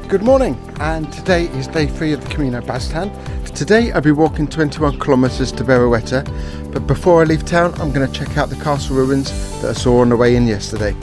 Good morning, and today is day 3 of the Camino Baztan. Today I'll be walking 21 kilometres to Berroeta, but before I leave town I'm going to check out the castle ruins that I saw on the way in yesterday.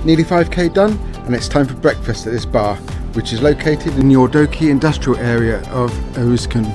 Nearly 5k done, and it's time for breakfast at this bar, which is located in the Urrasun industrial area of Arizkun.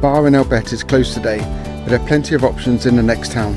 bar in Elbete is closed today, but there are plenty of options in the next town.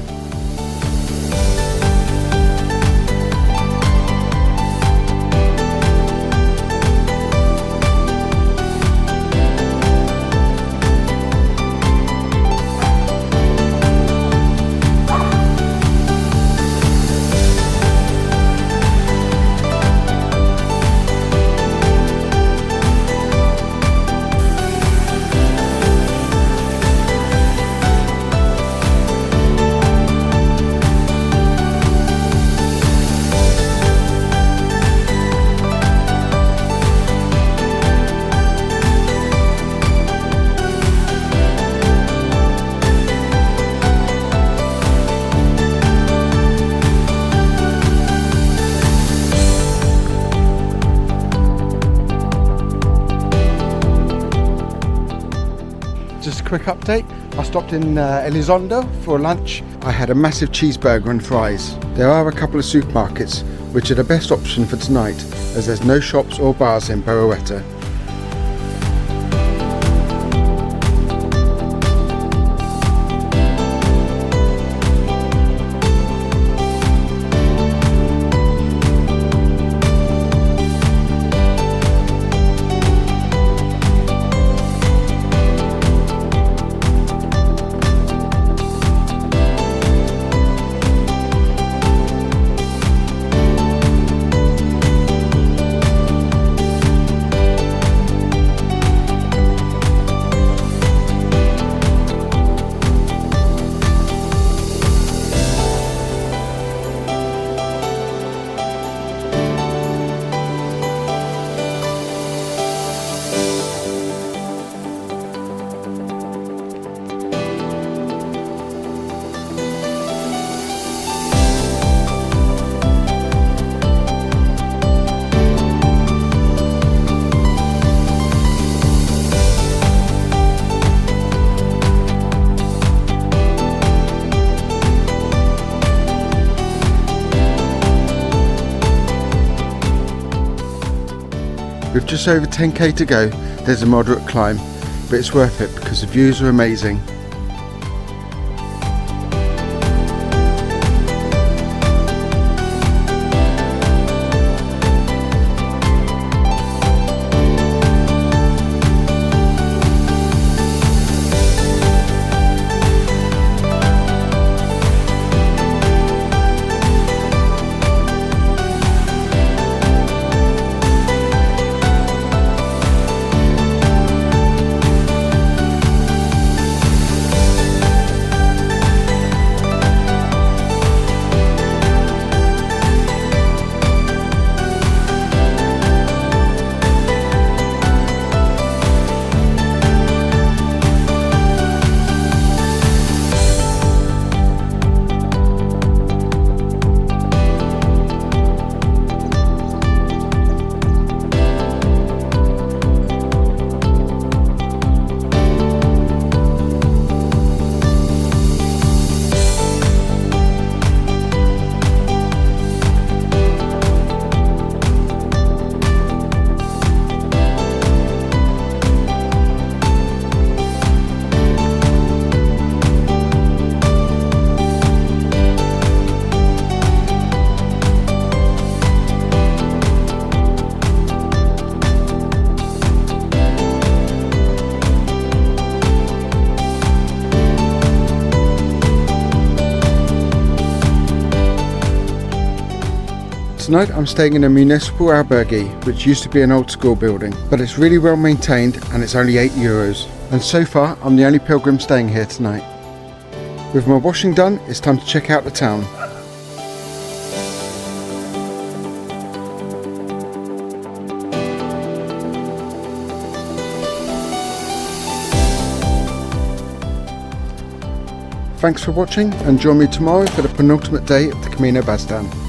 Just a quick update, I stopped in Elizondo for lunch. I had a massive cheeseburger and fries. There are a couple of supermarkets which are the best option for tonight as there's no shops or bars in Berroeta. With just over 10k to go, there's a moderate climb, but it's worth it because the views are amazing. Tonight I'm staying in a municipal albergue, which used to be an old school building, but it's really well maintained and it's only €8. And so far I'm the only pilgrim staying here tonight. With my washing done, it's time to check out the town. Thanks for watching and join me tomorrow for the penultimate day of the Camino Baztan.